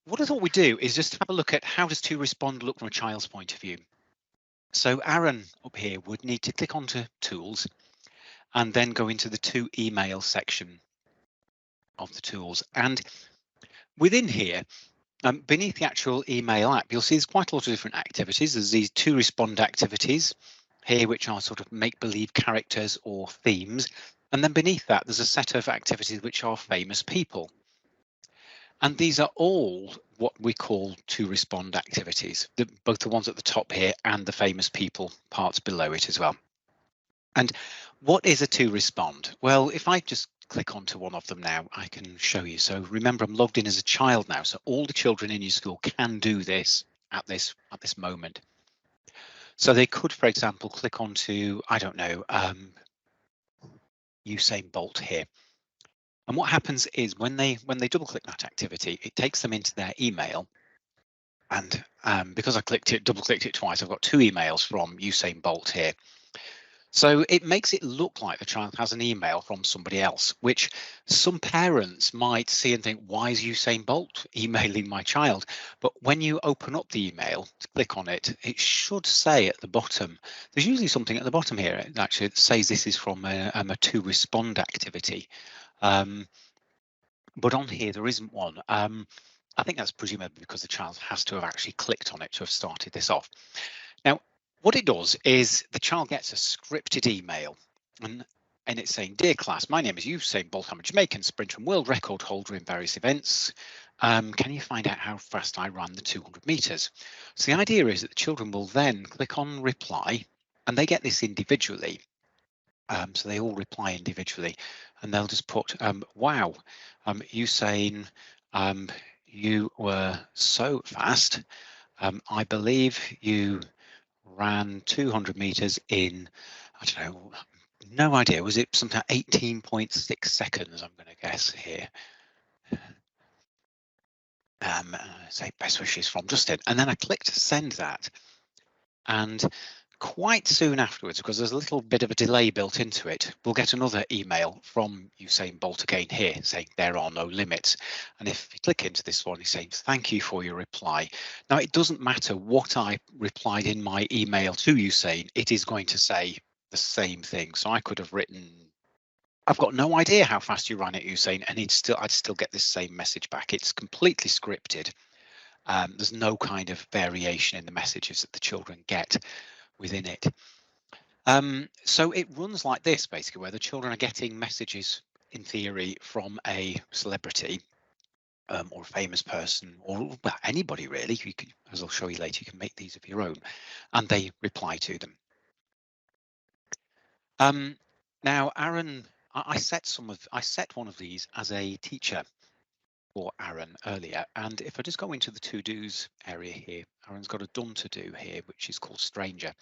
what I thought we'd do is just have a look at how does 2Respond look from a child's point of view. So Aaron up here would need to click onto tools and then go into the to email section of the tools. And within here, beneath the actual email app, you'll see there's quite a lot of different activities. There's these 2Respond activities here, which are sort of make-believe characters or themes. And then beneath that, there's a set of activities which are famous people. And these are all what we call 2Respond activities, both the ones at the top here and the famous people parts below it as well. And what is a 2Respond? Well, if I just click onto one of them now, I can show you. So remember, I'm logged in as a child now, so all the children in your school can do this at this moment. So they could, for example, click onto, I don't know, Usain Bolt here. And what happens is when they double click that activity, it takes them into their email. And because I double clicked it twice, I've got 2 emails from Usain Bolt here. So it makes it look like the child has an email from somebody else, which some parents might see and think, why is Usain Bolt emailing my child? But when you open up the email, click on it, it should say at the bottom, there's usually something at the bottom here actually that says this is from a 2Respond activity. But on here, there isn't one. I think that's presumably because the child has to have actually clicked on it to have started this off. Now, what it does is the child gets a scripted email and it's saying, dear class, my name is Usain Bolt. I'm a Jamaican sprinter and world record holder in various events. Can you find out how fast I ran the 200 meters? So the idea is that the children will then click on reply and they get this individually. So they all reply individually and they'll just put, wow, Usain, you were so fast. I believe you ran 200 meters in, I don't know, no idea. Was it something like 18.6 seconds? I'm going to guess here. Say best wishes from Justin. And then I click to send that. And quite soon afterwards, because there's a little bit of a delay built into it, we'll get another email from Usain Bolt again here saying there are no limits. And if you click into this one, he's saying thank you for your reply. Now, it doesn't matter what I replied in my email to Usain, it is going to say the same thing. So I could have written, I've got no idea how fast you ran it, Usain, and I'd still get this same message back. It's completely scripted. There's no kind of variation in the messages that the children get within it. So it runs like this, basically, where the children are getting messages in theory from a celebrity or a famous person or well, anybody really. You can, as I'll show you later, you can make these of your own and they reply to them. Now, Aaron, I set one of these as a teacher for Aaron earlier, and if I just go into the to-dos area here, Aaron's got a done to do here, which is called Stranger.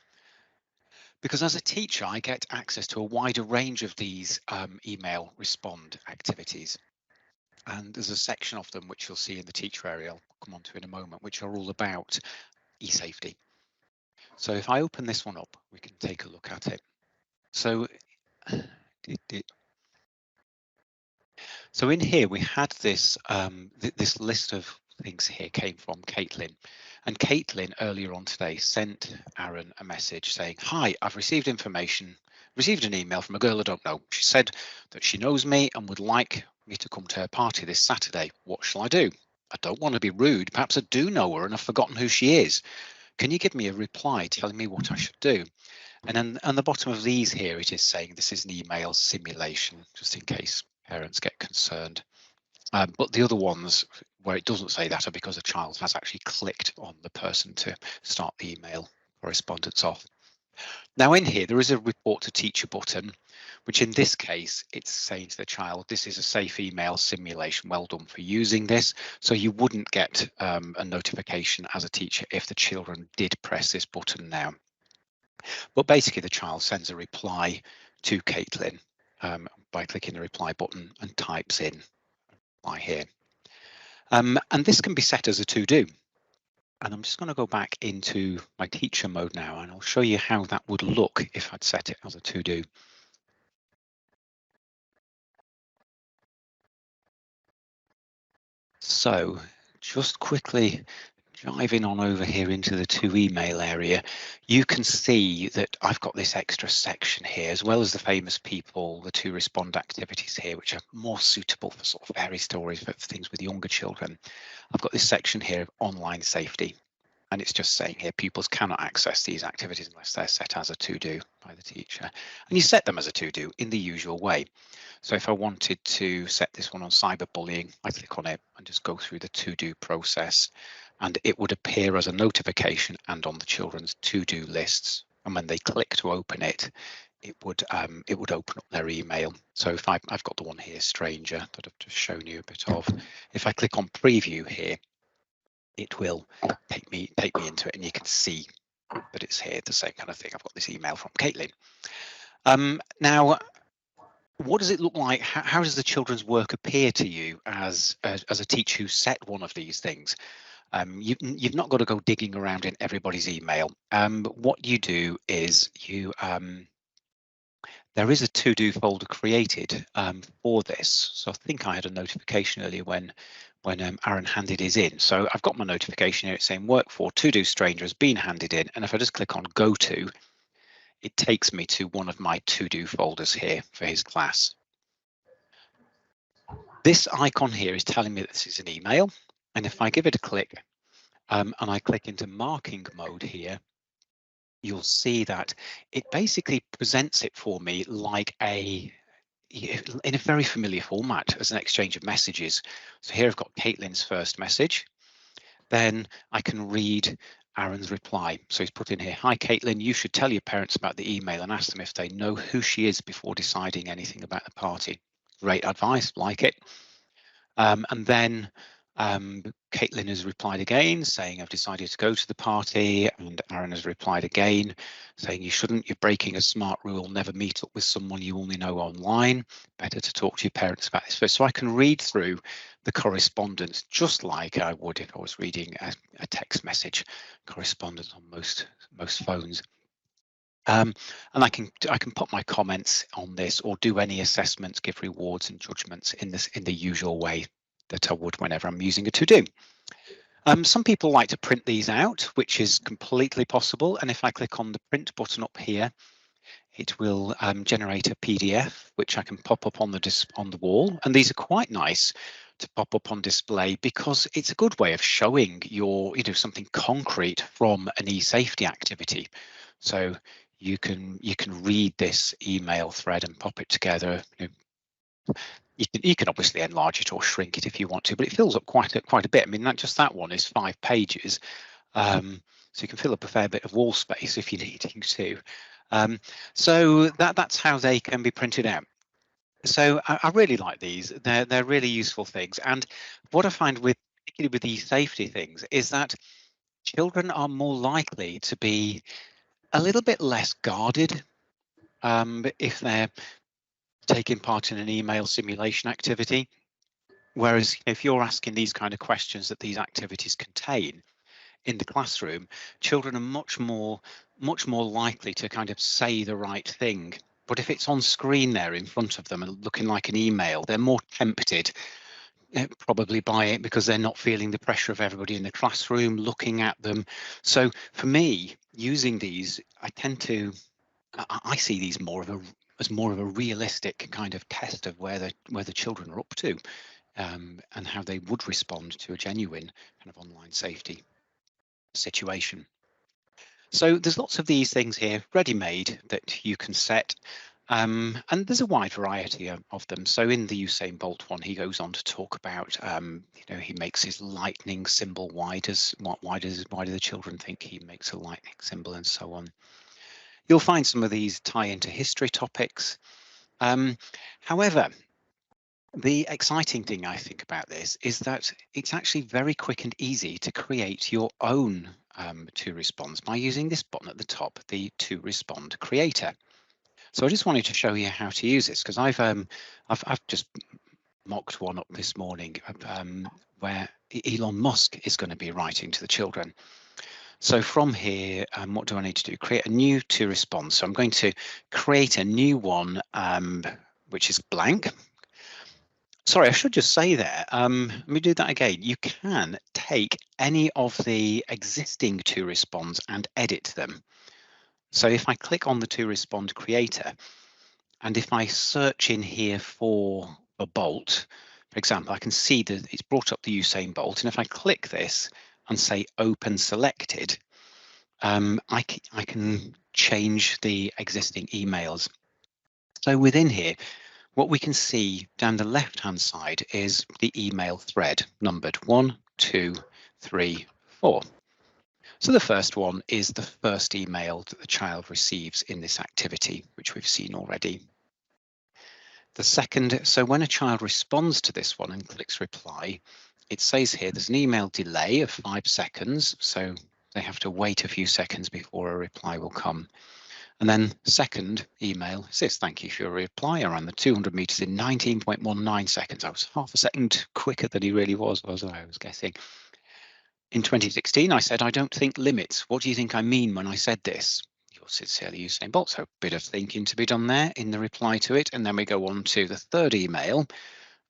Because as a teacher, I get access to a wider range of these email respond activities. And there's a section of them which you'll see in the teacher area, I'll come on to in a moment, which are all about e-safety. So if I open this one up, we can take a look at it. So in here, we had this this list of things here came from Caitlin. And Caitlin earlier on today sent Aaron a message saying, hi, I've received an email from a girl I don't know. She said that she knows me and would like me to come to her party this Saturday. What shall I do? I don't want to be rude. Perhaps I do know her and I've forgotten who she is. Can you give me a reply telling me what I should do? And then on the bottom of these here, it is saying this is an email simulation, just in case parents get concerned. But the other ones where it doesn't say that are because a child has actually clicked on the person to start the email correspondence off. Now in here, there is a report to teacher button, which in this case, it's saying to the child, this is a safe email simulation. Well done for using this. So you wouldn't get a notification as a teacher if the children did press this button now. But basically, the child sends a reply to Caitlin by clicking the reply button and types in reply here. And this can be set as a to-do. And I'm just going to go back into my teacher mode now, and I'll show you how that would look if I'd set it as a to-do. So just quickly driving on over here into the to email area, you can see that I've got this extra section here, as well as the famous people, the 2Respond activities here, which are more suitable for sort of fairy stories, for things with younger children. I've got this section here of online safety, and it's just saying here pupils cannot access these activities unless they're set as a to-do by the teacher. And you set them as a to-do in the usual way. So if I wanted to set this one on cyberbullying, I click on it and just go through the to-do process, and it would appear as a notification and on the children's to-do lists. And when they click to open it, it would open up their email. So if I've got the one here, stranger, that I've just shown you a bit of. If I click on preview here, it will take me into it, and you can see that it's here, the same kind of thing. I've got this email from Caitlin. Now, what does it look like? How does the children's work appear to you as a teacher who set one of these things? You've not got to go digging around in everybody's email. But what you do is there is a to-do folder created for this. So I think I had a notification earlier when Aaron handed his in. So I've got my notification here. It's saying work for to-do stranger has been handed in. And if I just click on go to, it takes me to one of my to-do folders here for his class. This icon here is telling me that this is an email. And if I give it a click and I click into marking mode here, you'll see that it basically presents it for me like in a very familiar format as an exchange of messages. So here I've got Caitlin's first message. Then I can read Aaron's reply. So he's put in here, hi Caitlin, you should tell your parents about the email and ask them if they know who she is before deciding anything about the party. Great advice, like it. And then Caitlin has replied again saying, I've decided to go to the party, and Aaron has replied again saying, you shouldn't, you're breaking a smart rule, never meet up with someone you only know online, better to talk to your parents about this first. So I can read through the correspondence just like I would if I was reading a text message correspondence on most phones. And I can put my comments on this or do any assessments, give rewards and judgments in the usual way that I would whenever I'm using a to-do. Some people like to print these out, which is completely possible. And if I click on the print button up here, it will generate a PDF, which I can pop up on the wall. And these are quite nice to pop up on display because it's a good way of showing your, something concrete from an e-safety activity. So you can read this email thread and pop it together. You can obviously enlarge it or shrink it if you want to, but it fills up quite a bit. I mean, that one is 5 pages, so you can fill up a fair bit of wall space if you're needing to. So that's how they can be printed out. So I really like these. They're really useful things. And what I find particularly with these safety things is that children are more likely to be a little bit less guarded if they're taking part in an email simulation activity. Whereas if you're asking these kind of questions that these activities contain in the classroom, children are much more likely to kind of say the right thing. But if it's on screen there in front of them and looking like an email, they're more tempted probably by it because they're not feeling the pressure of everybody in the classroom looking at them. So for me, using these, I see these as more of a realistic kind of test of where the children are up to and how they would respond to a genuine kind of online safety situation. So there's lots of these things here ready-made that you can set. And there's a wide variety of them. So in the Usain Bolt one, he goes on to talk about, he makes his lightning symbol. Why do the children think he makes a lightning symbol and so on? You'll find some of these tie into history topics. However, the exciting thing I think about this is that it's actually very quick and easy to create your own 2Responds by using this button at the top, the 2Respond Creator. So I just wanted to show you how to use this because I've just mocked one up this morning where Elon Musk is going to be writing to the children. So from here, what do I need to do? Create a new 2Respond. So I'm going to create a new one, which is blank. Sorry, I should just say there, let me do that again. You can take any of the existing 2Responds and edit them. So if I click on the 2Respond creator, and if I search in here for a bolt, for example, I can see that it's brought up the Usain Bolt. And if I click this and say open selected, I can change the existing emails. So within here, what we can see down the left-hand side is the email thread numbered 1, 2, 3, 4. So the first one is the first email that the child receives in this activity, which we've seen already. The second, so when a child responds to this one and clicks reply, it says here there's an email delay of 5 seconds. So they have to wait a few seconds before a reply will come. And then second email says, thank you for your reply. I ran the 200 meters in 19.19 seconds. I was half a second quicker than he really was I was guessing. In 2016, I said, I don't think limits. What do you think I mean when I said this? Yours sincerely, Usain Bolt. So a bit of thinking to be done there in the reply to it. And then we go on to the third email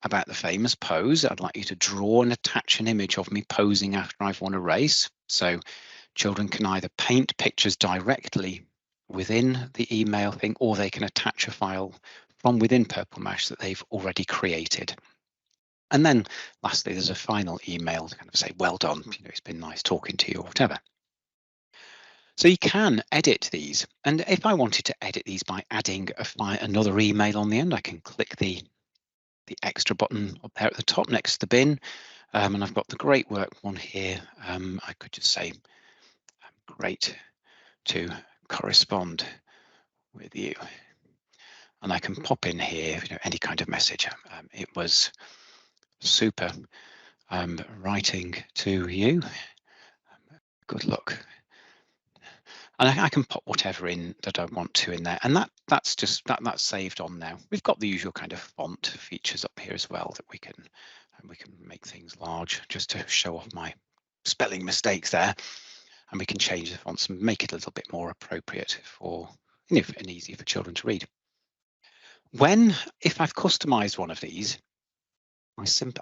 about the famous pose. I'd like you to draw and attach an image of me posing after I've won a race. So children can either paint pictures directly within the email thing, or they can attach a file from within Purple Mouse that they've already created. And then lastly, there's a final email to kind of say, well done, you know, it's been nice talking to you or whatever. So you can edit these. And if I wanted to edit these by adding another email on the end, I can click the extra button up there at the top next to the bin. And I've got the great work one here. I could just say, great to correspond with you. And I can pop in here, you know, any kind of message. It was super writing to you. Good luck. And I can pop whatever in that I want to in there, and that's saved on now. We've got the usual kind of font features up here as well that we can make things large just to show off my spelling mistakes there, and we can change the fonts and make it a little bit more appropriate for, you know, and easy for children to read. If I've customized one of these,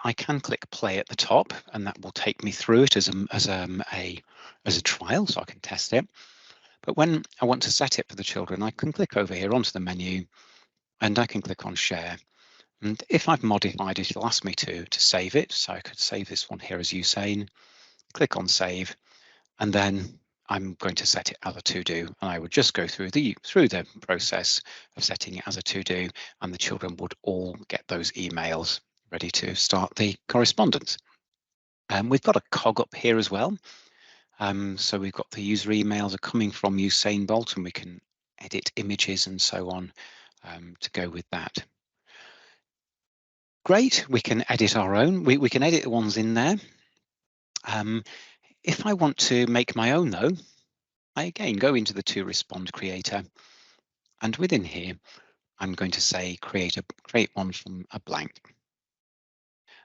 I can click play at the top, and that will take me through it as a trial, so I can test it. But when I want to set it for the children, I can click over here onto the menu, and I can click on share. And if I've modified it, it'll ask me to save it. So I could save this one here as Usain, click on save, and then I'm going to set it as a to-do, and I would just go through the process of setting it as a to-do, and the children would all get those emails ready to start the correspondence. We've got a cog up here as well. So we've got the user emails are coming from Usain Bolt, and we can edit images and so on to go with that. Great, we can edit our own. We can edit the ones in there. If I want to make my own though, I again go into the 2Respond creator, and within here, I'm going to say create one from a blank.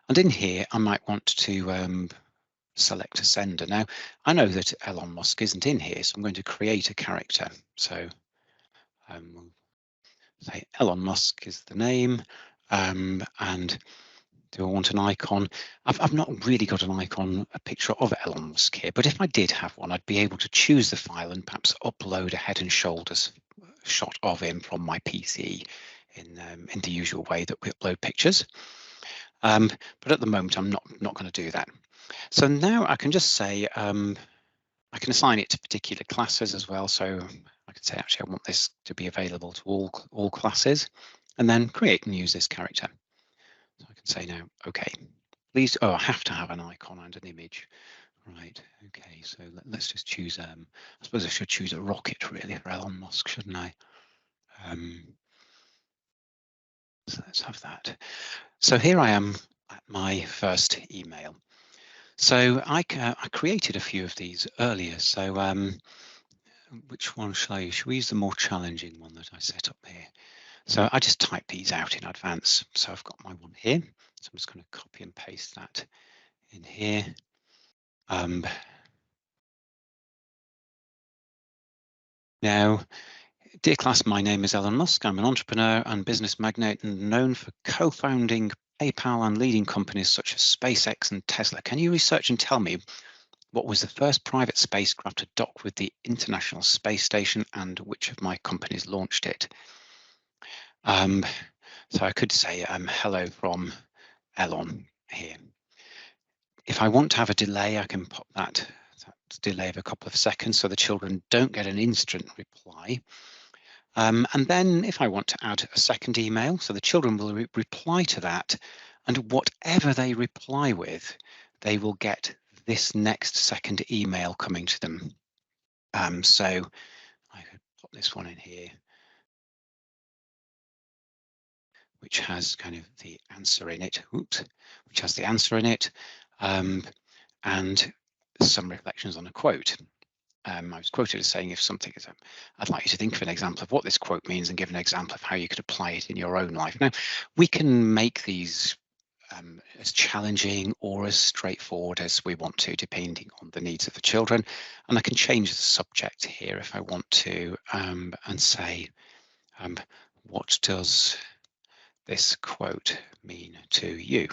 And in here, I might want to select a sender. Now, I know that Elon Musk isn't in here, so I'm going to create a character. So say Elon Musk is the name, and do I want an icon? I've not really got an icon, a picture of Elon Musk here, but if I did have one, I'd be able to choose the file and perhaps upload a head and shoulders shot of him from my PC in the usual way that we upload pictures. But at the moment, I'm not going to do that. So now I can just say, I can assign it to particular classes as well. So I can say, actually, I want this to be available to all classes, and then create and use this character. So I can say now, okay, please, I have to have an icon and an image. Right, okay, so let's just choose, I suppose I should choose a rocket really for Elon Musk, shouldn't I? So let's have that. So here I am at my first email. So I created a few of these earlier. So which one shall I use? Should we use the more challenging one that I set up here? So I just typed these out in advance. So I've got my one here. So I'm just going to copy and paste that in here. Now, dear class, my name is Elon Musk. I'm an entrepreneur and business magnate and known for co-founding PayPal and leading companies such as SpaceX and Tesla. Can you research and tell me what was the first private spacecraft to dock with the International Space Station and which of my companies launched it? So I could say hello from Elon here. If I want to have a delay, I can pop that delay of a couple of seconds so the children don't get an instant reply. And then if I want to add a second email, so the children will reply to that, and whatever they reply with, they will get this next second email coming to them. So I could pop this one in here, which has kind of the answer in it. Oops, which has the answer in it, and some reflections on a quote. I was quoted as saying, if something is, I'd like you to think of an example of what this quote means and give an example of how you could apply it in your own life. Now, we can make these as challenging or as straightforward as we want to, depending on the needs of the children. And I can change the subject here if I want to, and say, what does this quote mean to you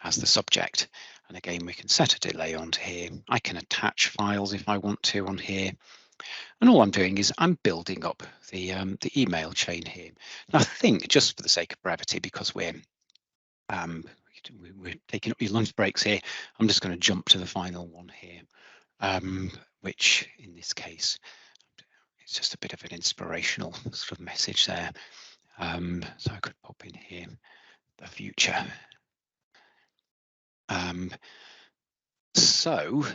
as the subject? And again, we can set a delay onto here. I can attach files if I want to on here. And all I'm doing is I'm building up the email chain here. And I think, just for the sake of brevity, because we're taking up your lunch breaks here, I'm just going to jump to the final one here, which in this case, it's just a bit of an inspirational sort of message there. So I could pop in here, the future. So,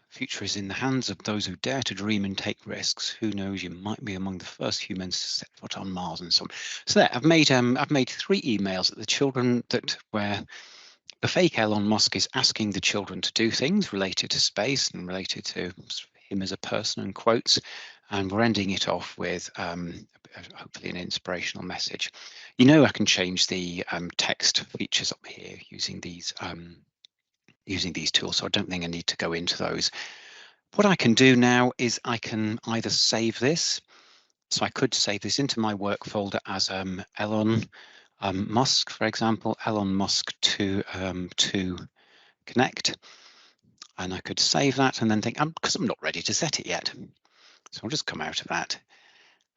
future is in the hands of those who dare to dream and take risks. Who knows, you might be among the first humans to set foot on Mars and so on. So there, I've made 3 emails at the children where the fake Elon Musk is asking the children to do things related to space and related to him as a person and quotes, and we're ending it off with hopefully an inspirational message. You know, I can change the text features up here using these tools, so I don't think I need to go into those. What I can do now is I can either save this, so I could save this into my work folder as Elon Musk, for example, Elon Musk to connect, and I could save that and then think, because I'm not ready to set it yet, so I'll just come out of that,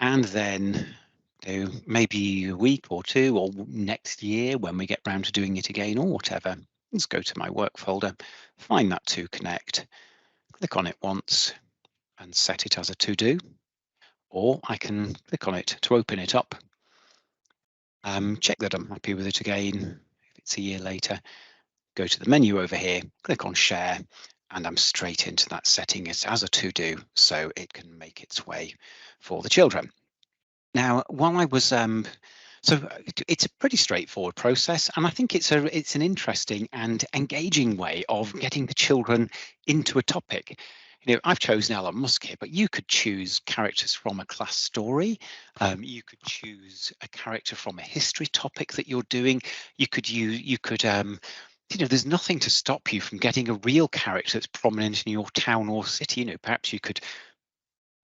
and then do maybe a week or two or next year when we get round to doing it again or whatever. Let's go to my work folder, find that to connect, click on it once and set it as a to-do, or I can click on it to open it up, check that I'm happy with it again. If it's a year later, go to the menu over here, click on share, and I'm straight into that setting it as a to-do so it can make its way for the children. Now, while I was so it's a pretty straightforward process, and I think it's an interesting and engaging way of getting the children into a topic. You know, I've chosen Elon Musk here, but you could choose characters from a class story. You could choose a character from a history topic that you're doing. You could you know, there's nothing to stop you from getting a real character that's prominent in your town or city. You know, perhaps you could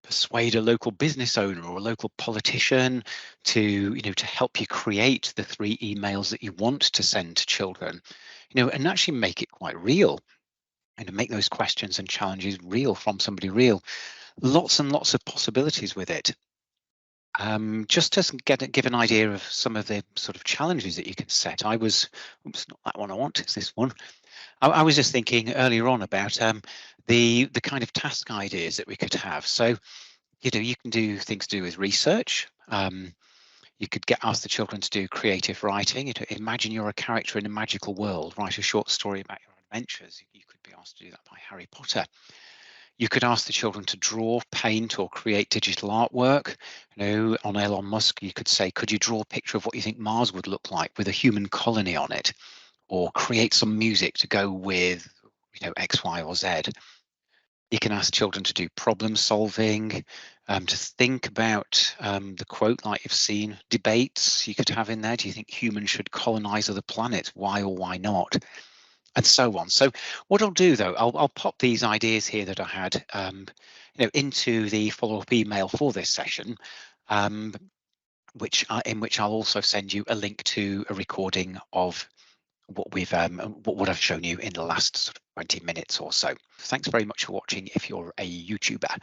persuade a local business owner or a local politician to, you know, to help you create the 3 emails that you want to send to children, you know, and actually make it quite real and to make those questions and challenges real from somebody real. Lots and lots of possibilities with it. Just to give an idea of some of the sort of challenges that you can set. Oops, not that one I want, it's this one. I was just thinking earlier on about the kind of task ideas that we could have. So, you know, you can do things to do with research. You could ask the children to do creative writing. Imagine you're a character in a magical world, write a short story about your adventures. You could be asked to do that by Harry Potter. You could ask the children to draw, paint, or create digital artwork. You know, on Elon Musk, you could say, could you draw a picture of what you think Mars would look like with a human colony on it? Or create some music to go with, you know, X, Y, or Z. You can ask children to do problem solving, to think about the quote like you've seen, debates you could have in there. Do you think humans should colonize other planets? Why or why not? And so on. So what I'll do though, I'll pop these ideas here that I had, you know, into the follow-up email for this session, in which I'll also send you a link to a recording of what I've shown you in the last sort of 20 minutes or so. Thanks very much for watching if you're a YouTuber.